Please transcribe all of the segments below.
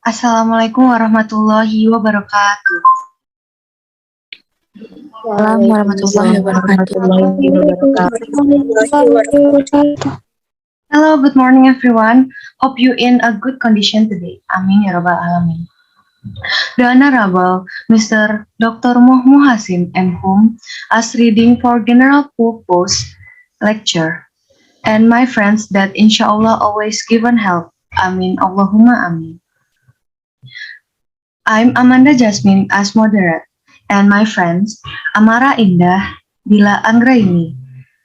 Assalamualaikum warahmatullahi wabarakatuh. Assalamualaikum warahmatullahi wabarakatuh. Hello, good morning everyone. Hope you in a good condition today. Amin ya rabbal alamin. The Honorable Mr. Dr. Muhasim and whom as reading for general purpose lecture and my friends that inshallah always given help. Amin Allahumma amin. I'm Amanda Jasmine as moderate and my friends Amara Indah, Dila Anggraini,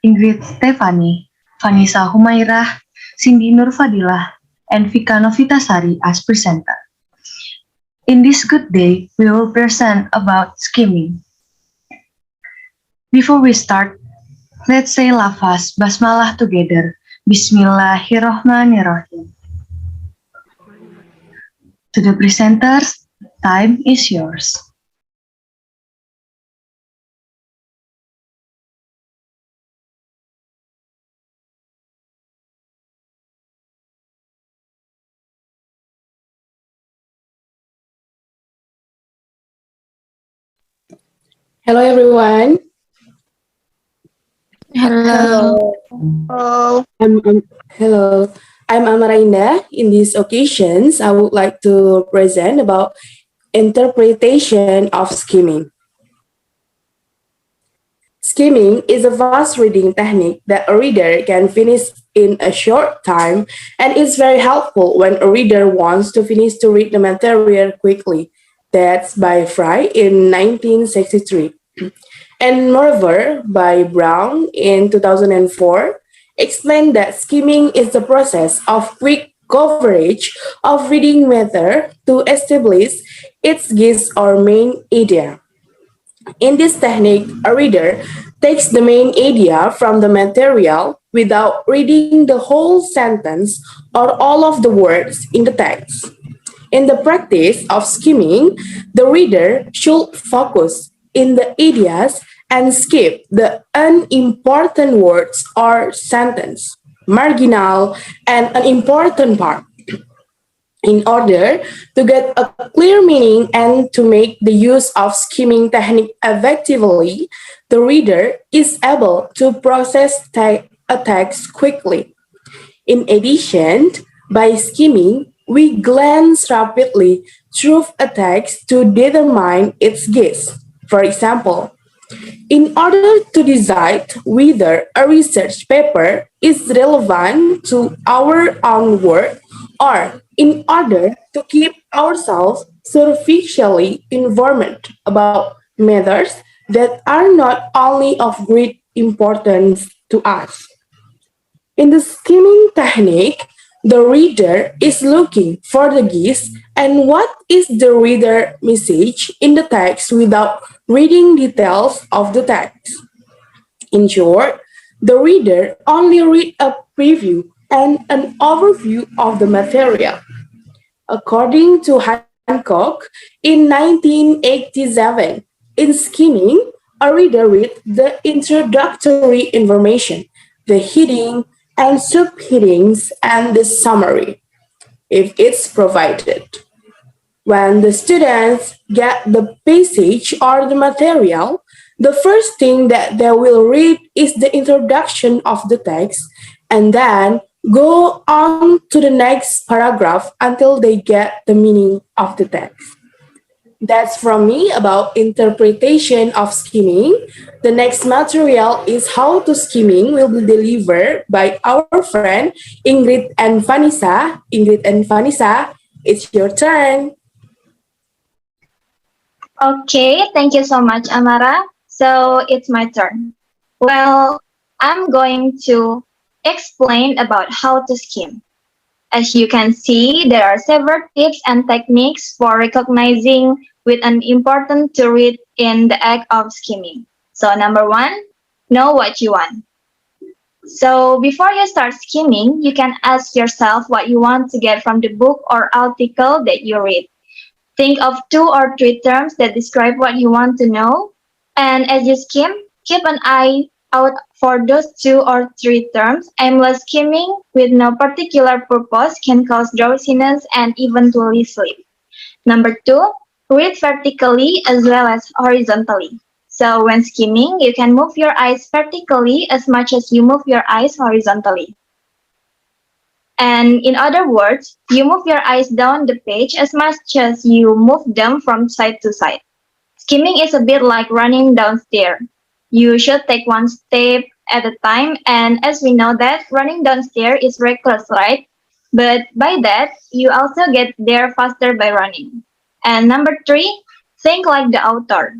Ingrid Stefani, Vanessa Humairah, Cindy Nurfadilah, and Vika Novitasari as presenter. In this good day, we will present about skimming. Before we start, let's say lafaz basmalah together. Bismillahirrohmanirrohim. To the presenters, time is yours. Hello everyone. Hello. Hello. I'm Amarainda. In these occasions, I would like to present about interpretation of skimming. Skimming is a fast reading technique that a reader can finish in a short time and is very helpful when a reader wants to finish to read the material quickly. That's by Fry in 1963. And moreover, by Brown in 2004, explained that skimming is the process of quick coverage of reading matter to establish its gist or main idea. In this technique, a reader takes the main idea from the material without reading the whole sentence or all of the words in the text. In the practice of skimming, the reader should focus in the ideas and skip the unimportant words or sentence, marginal and unimportant part, in order to get a clear meaning and to make the use of skimming technique effectively. The reader is able to process a text quickly. In addition, by skimming, we glance rapidly through a text to determine its gist. For example, in order to decide whether a research paper is relevant to our own work or in order to keep ourselves sufficiently informed about matters that are not only of great importance to us. In the skimming technique, the reader is looking for the gist and what is the reader message in the text without reading details of the text. In short, the reader only read a preview and an overview of the material. According to Hancock, in 1987, in skimming, a reader reads the introductory information, the heading, and subheadings, and the summary, if it's provided. When the students get the passage or the material, the first thing that they will read is the introduction of the text and then go on to the next paragraph until they get the meaning of the text. That's from me about interpretation of skimming. The next material is how to skimming will be delivered by our friend Ingrid and Vanessa. Ingrid and Vanessa, it's your turn. Okay, thank you so much, Amara. So it's my turn. Well, I'm going to explain about how to skim. As you can see, there are several tips and techniques for recognizing with an important to read in the act of skimming. So number one, know what you want. So before you start skimming, you can ask yourself what you want to get from the book or article that you read. Think of 2 or 3 terms that describe what you want to know. And as you skim, keep an eye out for those 2 or 3 terms. Aimless skimming with no particular purpose can cause drowsiness and eventually sleep. Number 2, read vertically as well as horizontally. So when skimming, you can move your eyes vertically as much as you move your eyes horizontally. And in other words, you move your eyes down the page as much as you move them from side to side. Skimming is a bit like running downstairs. You should take one step at a time, and as we know that running downstairs is reckless, right? But by that, you also get there faster by running. And number 3, think like the author.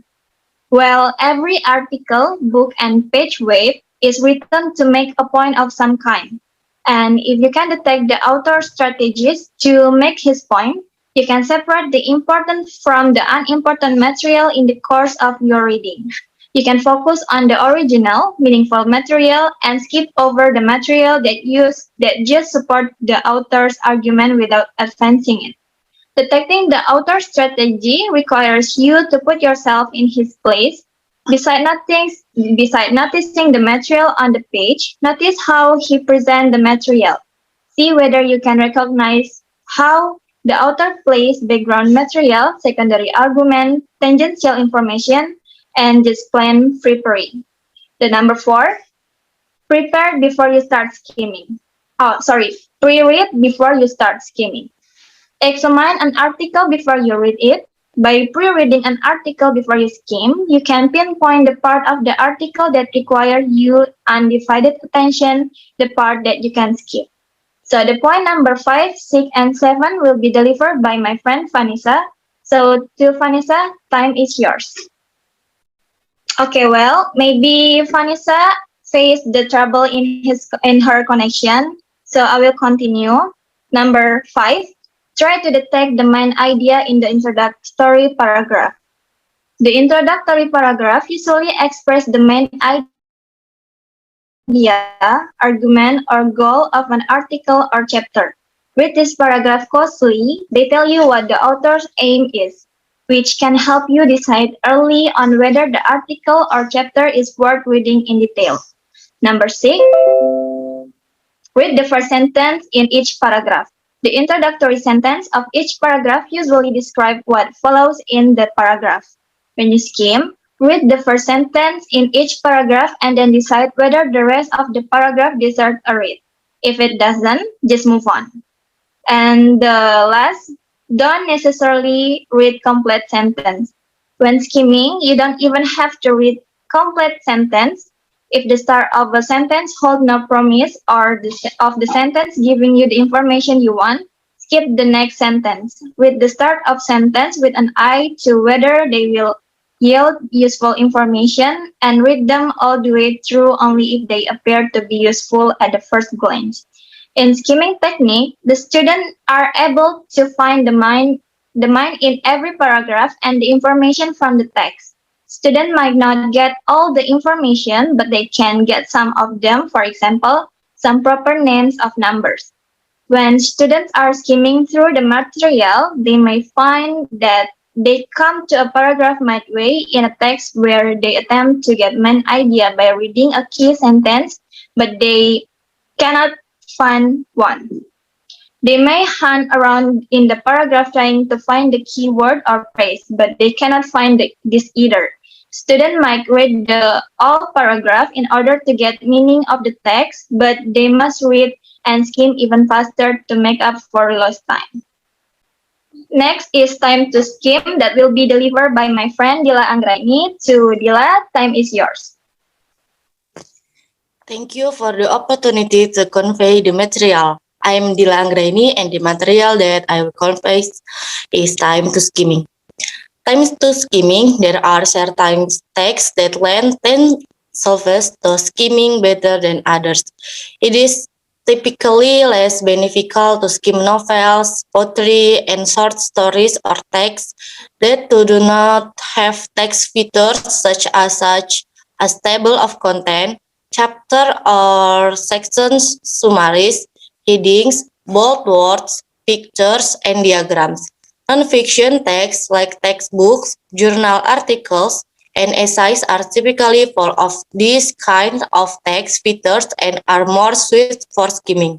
Well, every article, book, and page weight is written to make a point of some kind. And if you can detect the author's strategies to make his point, you can separate the important from the unimportant material in the course of your reading. You can focus on the original, meaningful material and skip over the material that just support the author's argument without advancing it. Detecting the author's strategy requires you to put yourself in his place. Beside noticing the material on the page, notice how he presents the material. See whether you can recognize how the author plays background material, secondary argument, tangential information, and just plain frippery. The number 4, prepare before you start skimming. Pre-read before you start skimming. Examine an article before you read it. By pre-reading an article before you skim, you can pinpoint the part of the article that requires your undivided attention, the part that you can skip. So the point number 5, 6, and 7 will be delivered by my friend Vanessa. So to Vanessa, time is yours. Okay, well, maybe Vanessa faced the trouble in her connection. So I will continue. Number 5, try to detect the main idea in the introductory paragraph. The introductory paragraph usually expresses the main idea, argument, or goal of an article or chapter. Read this paragraph closely. They tell you what the author's aim is, which can help you decide early on whether the article or chapter is worth reading in detail. Number 6, read the first sentence in each paragraph. The introductory sentence of each paragraph usually describes what follows in the paragraph. When you skim, read the first sentence in each paragraph and then decide whether the rest of the paragraph deserves a read. If it doesn't, just move on. And the last, don't necessarily read complete sentence. When skimming, you don't even have to read complete sentence. If the start of a sentence holds no promise or of the sentence giving you the information you want, skip the next sentence. Read the start of sentence with an eye to whether they will yield useful information and read them all the way through only if they appear to be useful at the first glance. In skimming technique, the students are able to find the mind in every paragraph and the information from the text. Students might not get all the information, but they can get some of them, for example, some proper names of numbers. When students are skimming through the material, they may find that they come to a paragraph midway in a text where they attempt to get main idea by reading a key sentence, but they cannot find one. They may hunt around in the paragraph trying to find the keyword or phrase, but they cannot find this either. Students might read the all paragraph in order to get meaning of the text, but they must read and skim even faster to make up for lost time. Next is time to skim that will be delivered by my friend Dila Anggraini. To Dila, time is yours. Thank you for the opportunity to convey the material. I am Dila Anggraini and the material that I will convey is time to skimming. Time to skimming, there are certain texts that lend themselves to skimming better than others. It is typically less beneficial to skim novels, poetry, and short stories or texts that do not have text features such as table of content, chapter or sections summaries, headings, bold words, pictures, and diagrams. Non-fiction texts like textbooks, journal articles, and essays are typically full of these kind of text features and are more suited for skimming.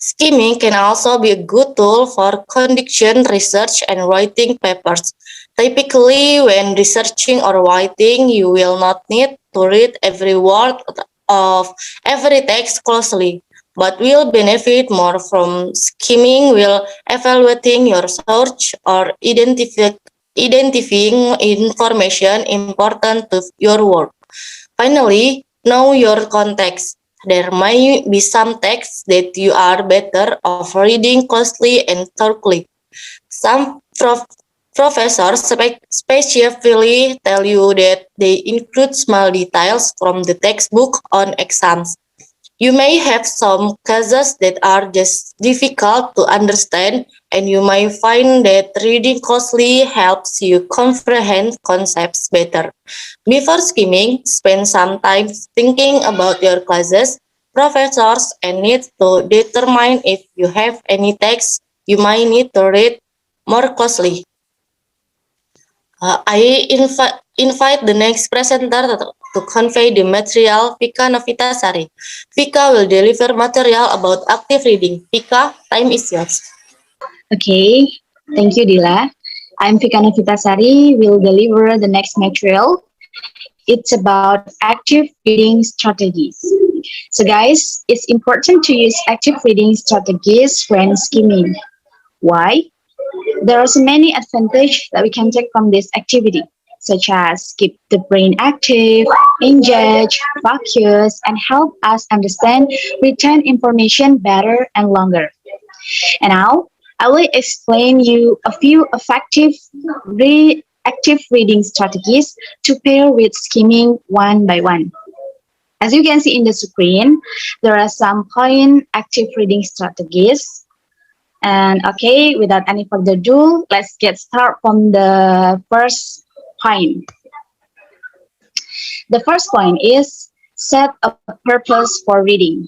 Skimming can also be a good tool for conducting research and writing papers. Typically, when researching or writing, you will not need to read every word of every text closely, but will benefit more from skimming while evaluating your search or identifying information important to your work. Finally, know your context. There may be some texts that you are better off reading closely and thoroughly. Some professors specifically tell you that they include small details from the textbook on exams. You may have some cases that are just difficult to understand, and you may find that reading closely helps you comprehend concepts better. Before skimming, spend some time thinking about your classes, professors, and need to determine if you have any text you might need to read more closely. I invite the next presenter to convey the material, Vika Novitasari. Vika will deliver material about active reading. Vika, time is yours. Okay, thank you, Dila. I'm Fikana Vitasari, will deliver the next material. It's about active reading strategies. So, guys, it's important to use active reading strategies when skimming. Why? There are so many advantages that we can take from this activity, such as keep the brain active, engage, focus, and help us understand, retain information better and longer. And now I will explain you a few effective active reading strategies to pair with skimming one by one. As you can see in the screen, there are some point active reading strategies. And okay, without any further ado, let's get started from the first point. The first point is set a purpose for reading.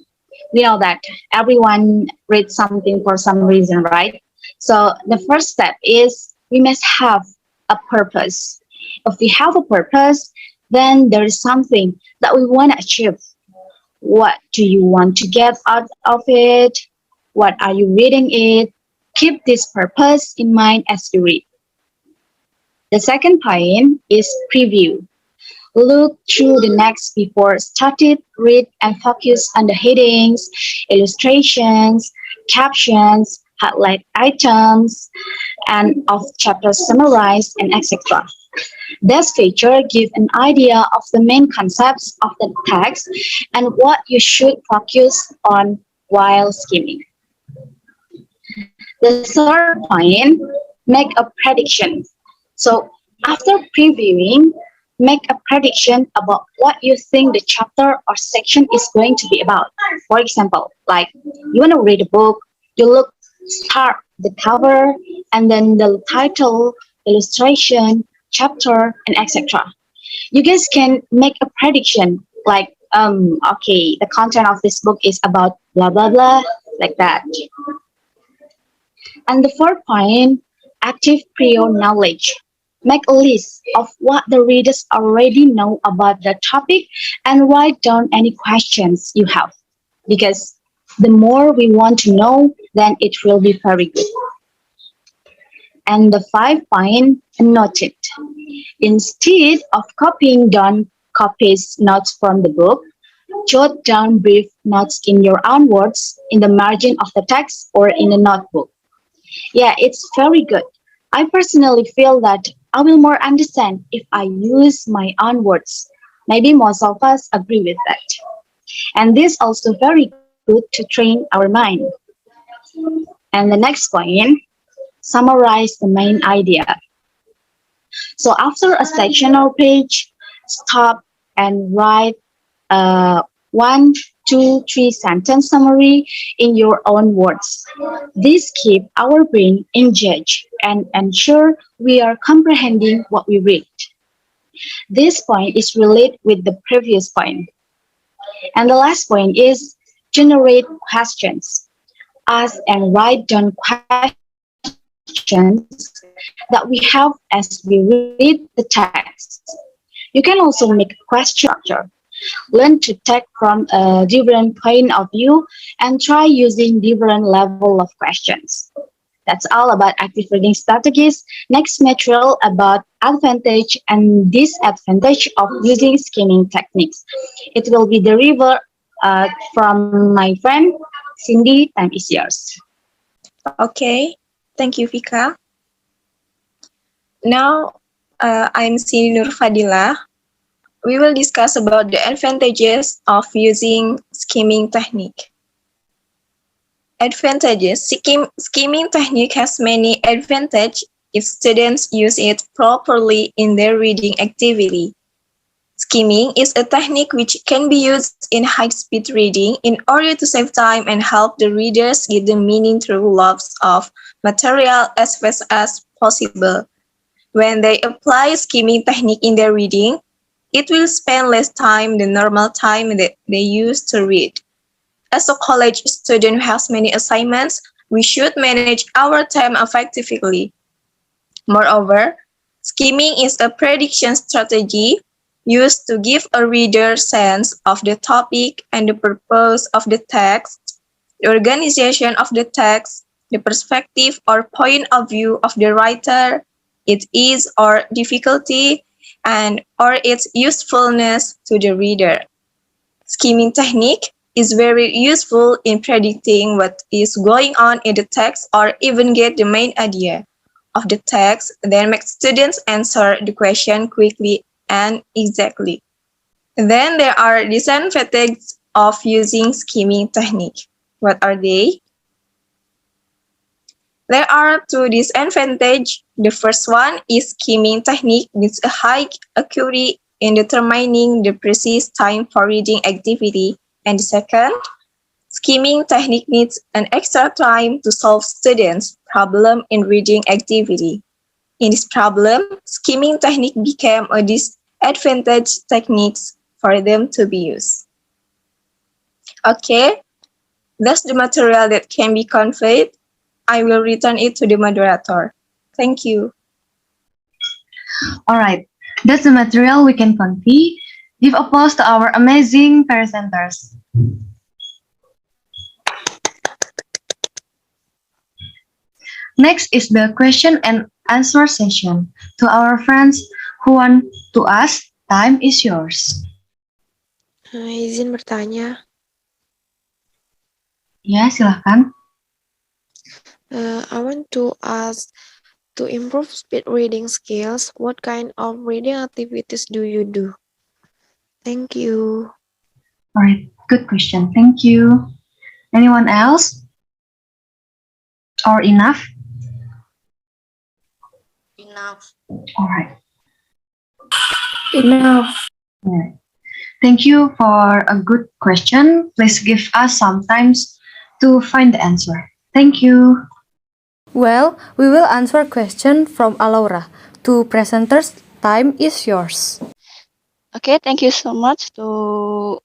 We know that everyone reads something for some reason, right? So the first step is we must have a purpose. If we have a purpose, then there is something that we want to achieve. What do you want to get out of it? What are you reading it? Keep this purpose in mind as you read. The second point is preview. Look through the text before started, read and focus on the headings, illustrations, captions, highlight items, and of chapters summarized and etc. This feature gives an idea of the main concepts of the text and what you should focus on while skimming. The third point, make a prediction. So after previewing, make a prediction about what you think the chapter or section is going to be about. For example, like you want to read a book, you start the cover and then the title, illustration, chapter, and etc. You guys can make a prediction like, okay, the content of this book is about blah blah blah, like that. And the fourth point, active prior knowledge. Make a list of what the readers already know about the topic and write down any questions you have. Because the more we want to know, then it will be very good. And the fifth point, note it. Instead of copying down copies notes from the book, jot down brief notes in your own words in the margin of the text or in a notebook. Yeah, it's very good. I personally feel that I will more understand if I use my own words. Maybe most of us agree with that. And this also very good to train our mind. And the next point, summarize the main idea. So after a section or page, stop and write a 1, 2, 3 sentence summary in your own words. This keeps our brain engaged and ensure we are comprehending what we read. This point is related with the previous point. And the last point is generate questions. Ask and write down questions that we have as we read the text. You can also make a question structure. learn to take from a different point of view, and try using different level of questions. That's all about active reading strategies. Next material about advantage and disadvantage of using skimming techniques. It will be delivered from my friend Cindy. Time is yours. Okay, thank you, Vika. Now, I'm Sini Nur Fadila. We will discuss about the advantages of using skimming technique. Advantages. Skimming technique has many advantages if students use it properly in their reading activity. Skimming is a technique which can be used in high-speed reading in order to save time and help the readers get the meaning through lots of material as fast as possible. When they apply skimming technique in their reading, it will spend less time than normal time that they use to read. As a college student who has many assignments, we should manage our time effectively. Moreover, skimming is a prediction strategy used to give a reader sense of the topic and the purpose of the text, the organization of the text, the perspective or point of view of the writer, its ease or difficulty, and or its usefulness to the reader. Skimming technique is very useful in predicting what is going on in the text or even get the main idea of the text, then make students answer the question quickly and exactly. Then there are disadvantages of using skimming technique. What are they? There are two disadvantages. The first one is skimming technique needs a high accuracy in determining the precise time for reading activity. And the second, skimming technique needs an extra time to solve students' problem in reading activity. In this problem, skimming technique became a disadvantage technique for them to be used. Okay, that's the material that can be conveyed. I will return it to the moderator. Thank you. Alright, that's the material we can convey. Give applause to our amazing presenters. Next is the question and answer session. To our friends who want to ask, time is yours. Izin bertanya, Ya, silahkan. I want to ask, to improve speed reading skills, what kind of reading activities do you do? Thank you. Alright, good question. Thank you. Anyone else? Or enough? Enough. Alright. Enough. Alright. Thank you for a good question. Please give us some time to find the answer. Thank you. Well, we will answer question from Alaura. To presenters, time is yours. Okay, thank you so much to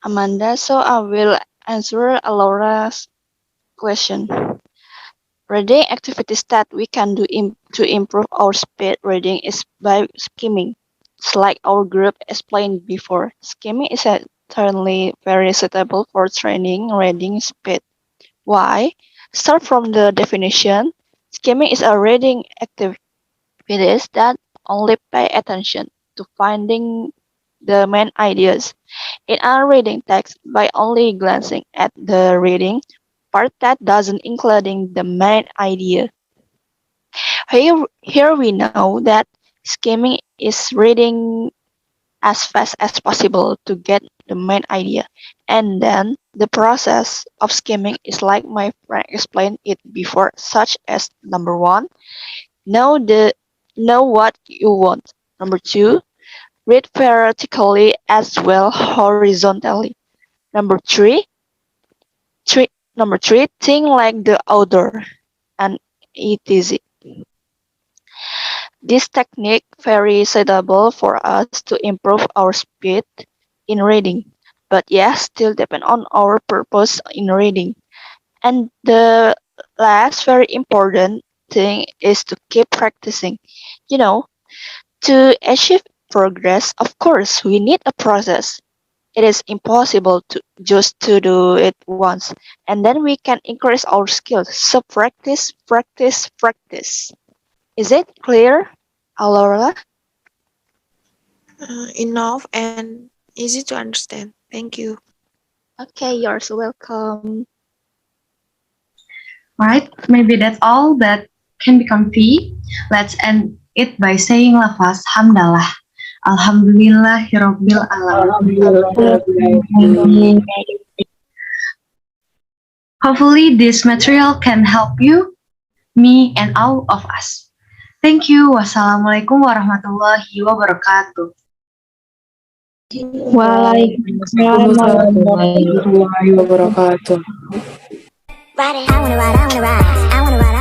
Amanda. So I will answer Laura's question. Reading activities that we can do to improve our speed reading is by skimming. It's like our group explained before. Skimming is certainly very suitable for training reading speed. Why? Start from the definition. Skimming is a reading activity that only pay attention to finding the main ideas in a reading text by only glancing at the reading part that doesn't including the main idea. Here we know that skimming is reading as fast as possible to get the main idea. And then the process of skimming is like my friend explained it before, such as number 1, know what you want. Number 2, read vertically as well horizontally. Number 3, think like the author, and etc. This technique very suitable for us to improve our speed in reading, but yes, still depend on our purpose in reading. And the last very important thing is to keep practicing. You know, to achieve progress, of course, we need a process. It is impossible to just to do it once, and then we can increase our skills. So practice, practice, practice. Is it clear, Aurora? Enough and easy to understand. Thank you. Okay, you're so welcome. Right? Maybe that's all that can be comfy. Let's end it by saying lafaz hamdalah. Alhamdulillahirabbil alamin. Hopefully this material can help you, me, and all of us. Thank you. Wassalamualaikum warahmatullahi wabarakatuh. Waalaikumsalam warahmatullahi Warahmatullahi wabarakatuh. Ride it, I wanna ride, I wanna ride, I wanna ride.